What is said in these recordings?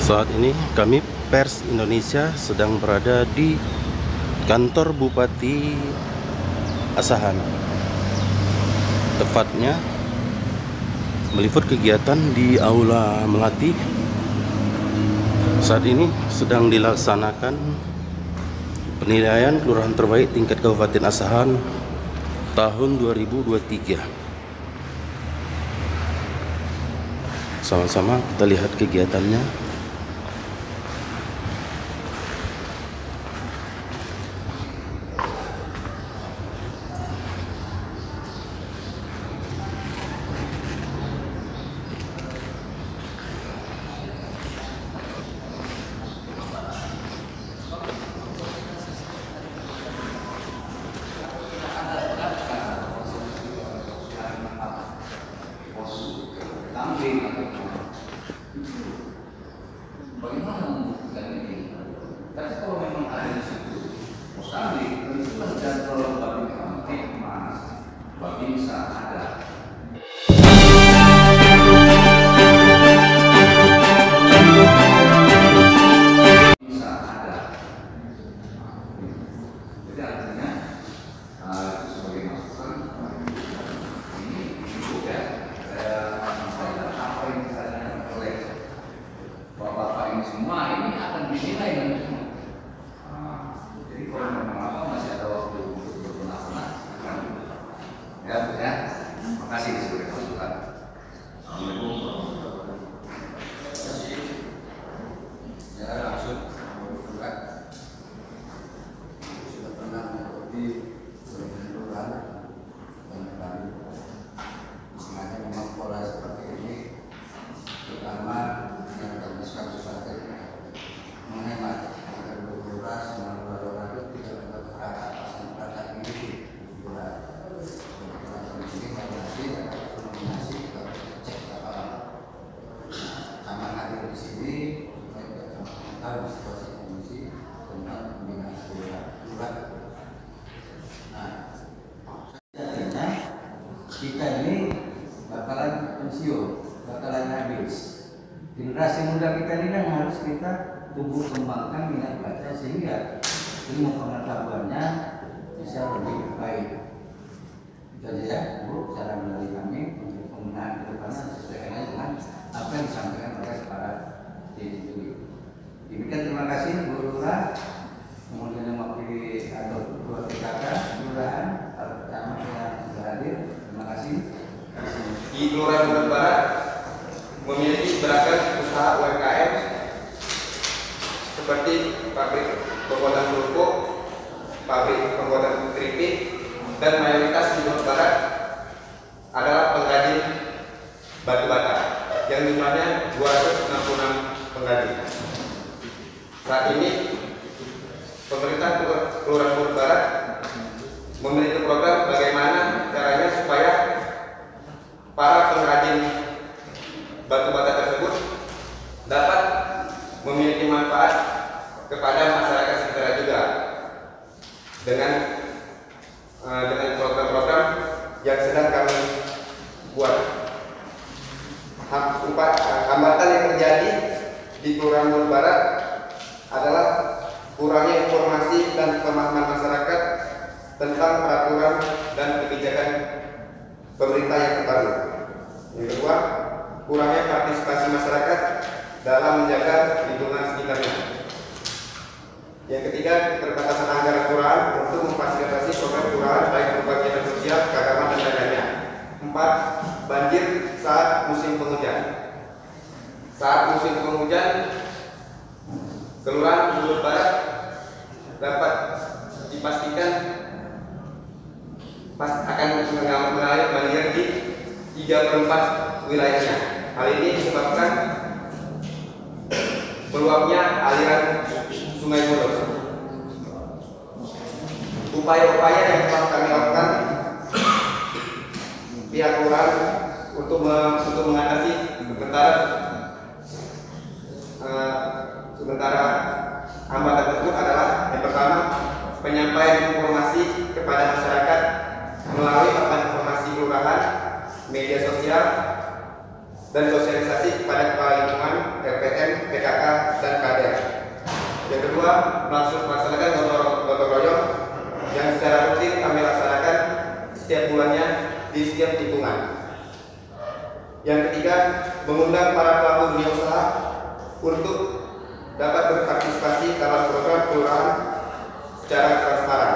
Saat ini kami Pers Indonesia sedang berada di kantor Bupati Asahan. Tepatnya meliput kegiatan di Aula Melati. Saat ini sedang dilaksanakan penilaian kelurahan terbaik tingkat Kabupaten Asahan tahun 2023. Sama-sama kita lihat kegiatannya. Bagaimana membuktikan ini? Tapi kalau memang ada di situ, mustahil tentulah dan kalau bagi kami mas, bagi bisa ada. Bisa ada. Jadi artinya itu sebagai masukan. Ini juga apa yang misalnya oleh bapak-bapak ini semua ini akan dinilai nanti. Jadi kalau memang apa masih ada waktu untuk berbenah-benah, ya Bu ya. Makasih sebagai masukan. Ya langsung bukan sudah pernah mengikuti kelurahan banyak kali. Sengaja memang pola seperti ini, terutama yang kasus menghemat agar berkurang semua lalu tidak dapat perasaan ini berkurang. Ini nanti kombinasi kita cek sama hadir di sini kita tahu situasi kondisi tentang kombinasi kurang. Nah, artinya kita ini bakalan pensiun, bakalan habis. Generasi muda kita ini kan harus kita tumbuh kembangkan minat baca sehingga ilmu pengetahuannya bisa lebih baik. Itu aja ya Bu, saran dari kami untuk penggunaan kedepannya sesuai dengan apa yang disampaikan oleh para diri. Demikian, terima kasih Bu Lurah, kemudian yang mewakili atau Ketua PKK Kelurahan, para camat yang sudah hadir. Terima kasih. Di Kelurahan Bogor Barat memiliki beragam usaha UMKM seperti pabrik pembuatan kerupuk, pabrik pembuatan keripik, dan mayoritas di Bogor Barat adalah pengrajin batu bata yang jumlahnya 266 pengrajin. Saat ini pemerintah Kelurahan Bogor Barat memiliki program bagaimana caranya supaya para pengrajin batu bata tersebut dapat memiliki manfaat kepada masyarakat sekitar juga dengan program-program yang sedang kami buat. Hambatan yang terjadi di Kelurahan Bogor Barat adalah kurangnya informasi dan pemahaman masyarakat tentang peraturan dan kebijakan pemerintah yang terbaru. Yang kedua, kurangnya partisipasi masyarakat dalam menjaga lingkungan sekitarnya. Yang ketiga, keterbatasan anggaran kelurahan untuk memfasilitasi program kelurahan baik berupa kegiatan sosial, keagamaan, dan lainnya. 4. Banjir saat musim penghujan. Saat musim penghujan, Kelurahan Bogor Barat dapat dipastikan akan mengalami banjir di 3/4 wilayahnya. Hal ini disebabkan meluapnya aliran Sungai Bodos. Upaya-upaya yang telah kami lakukan pihak kelurahan untuk mengatasi sementara hambatan tersebut adalah yang pertama, penyampaian informasi kepada masyarakat melalui papan informasi kelurahan, media sosial, dan sosialisasi kepada kepala lingkungan, RPM, PKK, untuk dapat berpartisipasi dalam program kelurahan secara transparan.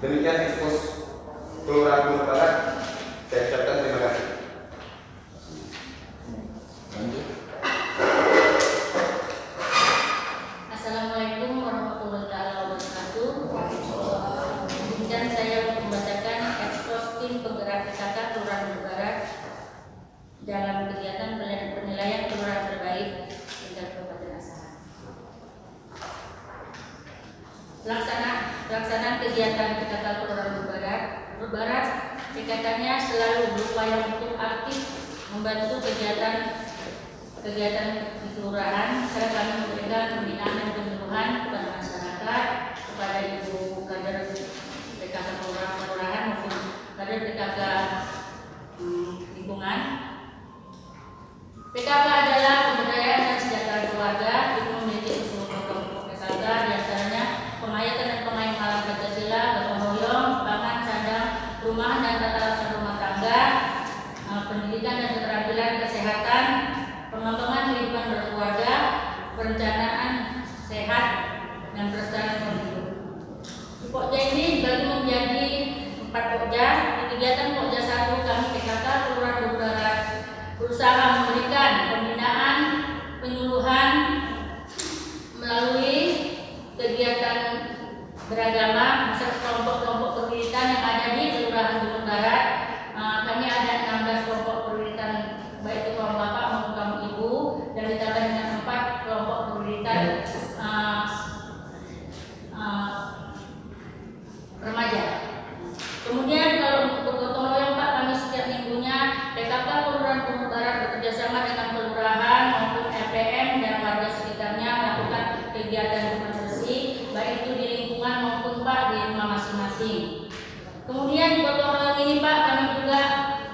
Demikian ekspos Kelurahan Bungur Barat. Saya ucapkan terima kasih. Assalamualaikum warahmatullahi wabarakatuh. Kemudian saya membacakan ekspos tim penggerak PKK Kelurahan Bungur Barat dalam kegiatan penilaian kelurahan terbaik tingkat Kabupaten Asahan. Pelaksanaan kegiatan PKK Kelurahan Bungur Barat, PKK-nya selalu berupaya untuk aktif membantu kegiatan di kelurahan, serta kami memberikan pembinaan dan penyuluhan kepada masyarakat, kepada ibu kader PKK kelurahan maupun kader PKK lingkungan. PKK adalah pemberdayaan dan sejahtera keluarga. Itu memiliki 10 program PKK, diantaranya penghayatan dan pengayaan alam Pancasila, gotong royong, pangan, cadang, perumahan dan tata laksana rumah tangga, pendidikan dan keterampilan kesehatan, pengembangan kehidupan berkeluarga, perencanaan sehat dan pelestarian pemilu. Pokja ini dibagi menjadi 4 pokja. Di kegiatan pokja 1 kami PKK Kelurahan Bungur Barat berusaha memberikan pembinaan, penyuluhan melalui kegiatan beragama serta kelompok-kelompok perwiritan yang ada di Kelurahan Bungur Barat. Kami ada 16 kelompok perwiritan, baik itu kaum bapak maupun kaum ibu, dan ditambah dengan 4 kelompok perwiritan remaja. Kemudian kalau untuk bergotong royong Pak, kami setiap minggunya PKK Kelurahan Bungur Barat bekerjasama dengan kelurahan maupun RPM dan warga sekitarnya melakukan kegiatan bersih, baik itu di lingkungan maupun Pak di rumah masing-masing. Kemudian di gotong royong ini Pak, kami juga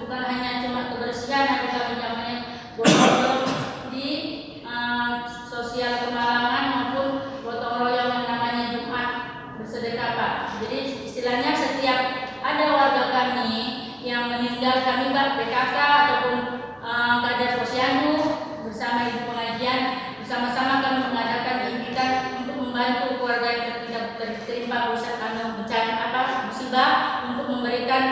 bukan hanya cuma kebersihan, tapi kami namanya gotong royong di sosial kemalangan maupun gotong royong yang namanya Jumat bersedekah Pak. Jadi istilahnya setiap ada warga kami yang meninggal, kami Pak PKK ataupun kader posyandu bersama ibu pengajian bersama-sama kami mengadakan impitan untuk membantu keluarga yang tertimpa bencana musibah, untuk memberikan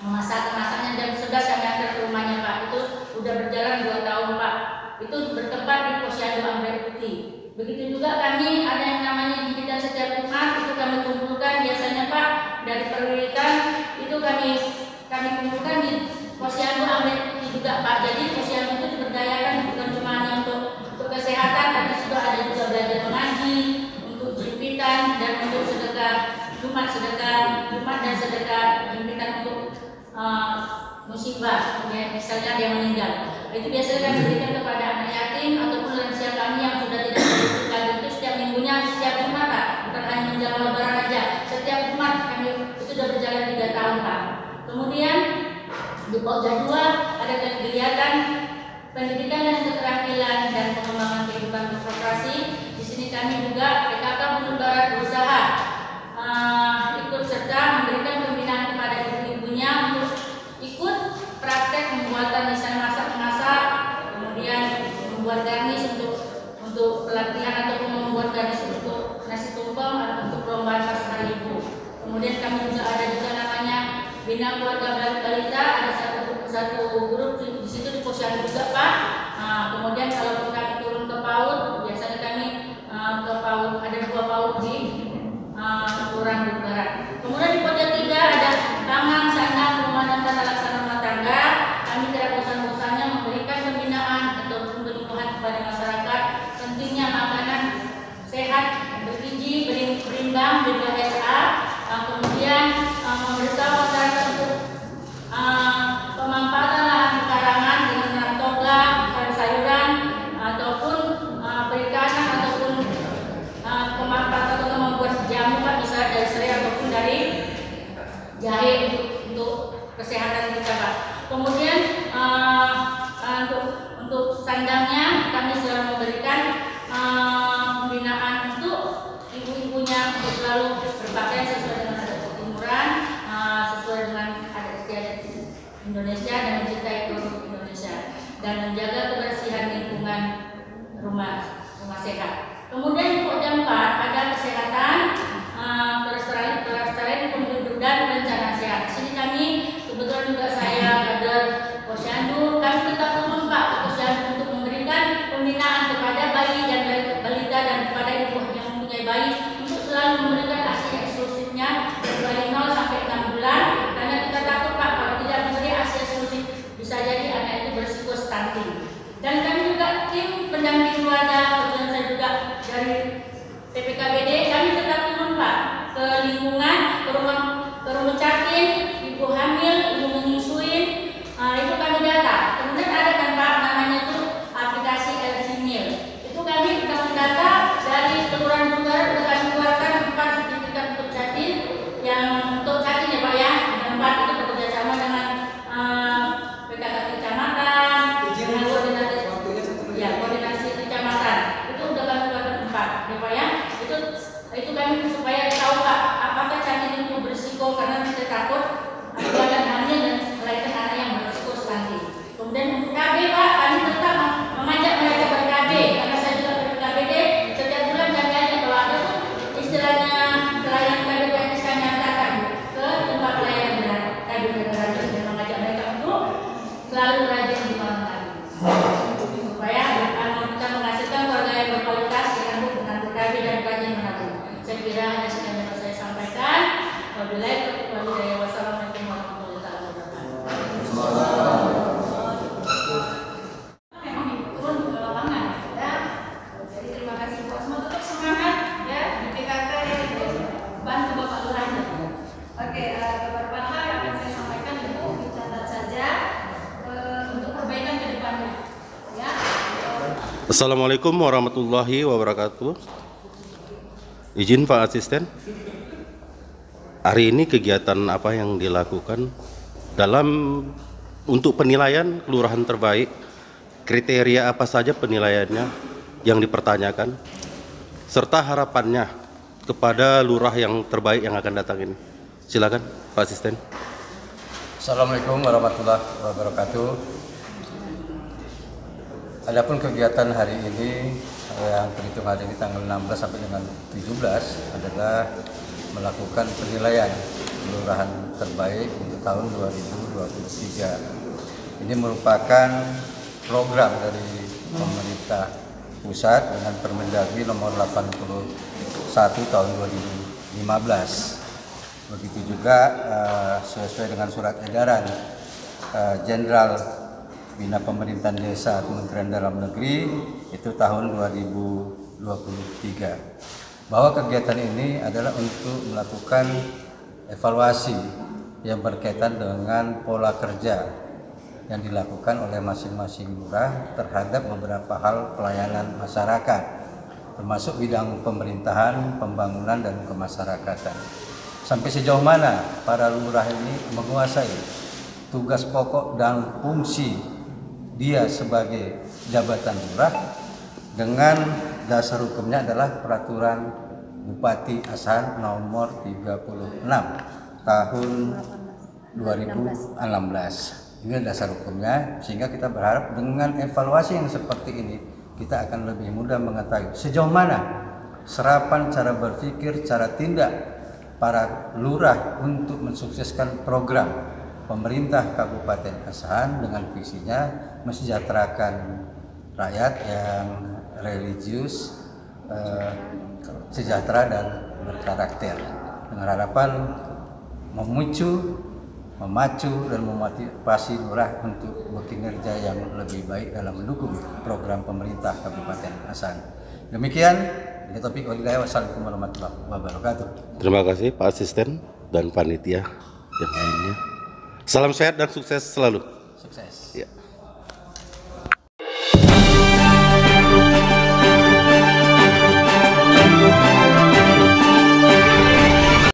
masakan-masakannya dan sudah kami antar ke rumahnya Pak. Itu sudah berjalan 2 tahun Pak. Itu bertempat di posyandu Anggrek Putih. Begitu juga kami ada yang namanya impitan setiap Jumat, itu kami kumpulkan biasanya Pak dari perwiritan, itu kami kumpulkan di posyandu Anggrek Putih juga Pak. Jadi posyandu itu diberdayakan bukan cuma hanya untuk kesehatan, tapi juga ada juga belajar mengaji, untuk jimpitan dan untuk sedekah Jumat dan sedekah jimpitan untuk musibah, ya, misalnya dia meninggal. Itu biasanya kami berikan kepada anak yatim ataupun lansia kami yang sudah tidak hidup lagi. Itu setiap minggunya, setiap Jumat Pak, bukan hanya menjelang Lebaran aja. Setiap Jumat kami itu sudah berjalan 3 tahun Pak. Kemudian di pokja 2 ada kegiatan pendidikan dan keterampilan dan pengembangan kehidupan berprofesi. Di sini kami juga PKK Bungur Barat berusaha ikut serta memberikan pembinaan kepada ibu-ibunya untuk ikut praktek pembuatan desain masak-masak, kemudian membuat garnish untuk pelatihan ataupun membuat garnish untuk nasi tumpeng atau untuk perlombaan pas hari ibu. Kemudian kami juga ada juga namanya Bina Keluarga Balita, ada satu grup di situ di posyandu juga Pak. Kemudian kalau kami turun ke PAUD, biasanya kami ke PAUD, ada 2 PAUD di Kelurahan Bungur Barat. Kemudian di pokja 3 ada pangan, sandang, perumahan dan tata laksana rumah tangga. Kami tidak bosan-bosannya memberikan pembinaan ataupun penyuluhan kepada masyarakat pentingnya makanan sehat, bergizi, berimbang, BPSA. Kemudian memberitahu masyarakat untuk pemanfaatan lahan pekarangan dengan menanam toga, sayuran ataupun perikanan ataupun pemanfaatan atau membuat jamu Pak, bisa dari serai ataupun dari jahe untuk kesehatan kita Pak. Kemudian untuk sandangnya kami selalu memberikan pembinaan untuk ibu-ibunya untuk selalu berpakaian sesuai dengan adat ketimuran, sesuai dengan adat istiadat Indonesia dan mencintai produk Indonesia dan menjaga kebersihan lingkungan bayi untuk selalu memberikan ASI eksklusifnya dari 0 sampai 6 bulan, karena kita takut Pak kalau tidak memberi ASI eksklusif bisa jadi anak itu berisiko stunting. Dan kami juga tim pendamping keluarga, kemudian saya juga dari PPKBD, kami tetap turun Pak ke lingkungan, ke rumah catin, ibu hamil, ibu menyusuin, itu kami data. Kemudian ada kan Pak namanya itu aplikasi LCMIL. Itu kami data dari kelurahan Bundaran sudah kami keluarkan 4 sertifikat untuk catin, yang untuk catin ya Pak ya, yang 4 itu bekerjasama dengan PKK kecamatan, dengan koordinasi kecamatan. Itu sudah kami keluarkan 4 ya Pak ya. Itu kami supaya tahu Pak apakah catin itu berisiko, karena kita takut apabila hamil dan melahirkan anak yang berisiko stunting. Kemudian untuk KB Pak, kami tetap mengajak mereka ber-KB, karena saya juga ber-KBD. Setiap bulan kami ajak kalau ada tuh istilahnya pelayanan KB yang saya nyatakan ke tempat pelayanan KB Federasi, dan mengajak mereka untuk selalu rajin di malam hari supaya kita menghasilkan keluarga yang berkualitas dengan ber-KB dan rajin menabung. Saya kira hanya sekian yang saya sampaikan. Wassalamualaikum warahmatullahi wabarakatuh. Memang turun ke lapangan ya. Jadi terima kasih Bu Asma, tetap semangat ya di PKK ya, bantu Bapak Lurah. Oke, beberapa hal yang akan saya sampaikan Ibu dicatat saja untuk perbaikan ke depannya ya. Assalamualaikum warahmatullahi wabarakatuh. Izin Pak Asisten, hari ini kegiatan apa yang dilakukan dalam untuk penilaian kelurahan terbaik? Kriteria apa saja penilaiannya yang dipertanyakan, serta harapannya kepada lurah yang terbaik yang akan datang ini? Silakan Pak Asisten. Assalamualaikum warahmatullahi wabarakatuh. Adapun kegiatan hari ini yang terhitung hari ini tanggal 16 sampai dengan 17 adalah melakukan penilaian kelurahan terbaik untuk tahun 2023. Ini merupakan program dari pemerintah pusat dengan Permendagri nomor 81 tahun 2015. Begitu juga sesuai dengan surat edaran Jenderal Bina Pemerintahan Desa Kementerian Dalam Negeri itu tahun 2023, bahwa kegiatan ini adalah untuk melakukan evaluasi yang berkaitan dengan pola kerja yang dilakukan oleh masing-masing lurah terhadap beberapa hal pelayanan masyarakat, termasuk bidang pemerintahan, pembangunan, dan kemasyarakatan. Sampai sejauh mana para lurah ini menguasai tugas pokok dan fungsi dia sebagai jabatan lurah dengan dasar hukumnya adalah Peraturan Bupati Asahan nomor 36 tahun 2016. Ini dasar hukumnya, sehingga kita berharap dengan evaluasi yang seperti ini kita akan lebih mudah mengetahui sejauh mana serapan cara berpikir, cara tindak para lurah untuk mensukseskan program pemerintah Kabupaten Asahan dengan visinya mensejahterakan rakyat yang religius, sejahtera, dan berkarakter, dengan harapan memacu dan memotivasi lurah untuk berkinerja yang lebih baik dalam mendukung program pemerintah Kabupaten Asahan. Demikian, ini topik oleh. Wassalamualaikum warahmatullahi wabarakatuh. Terima kasih Pak Asisten dan panitia yang lainnya. Salam sehat dan sukses selalu. Sukses. Ya.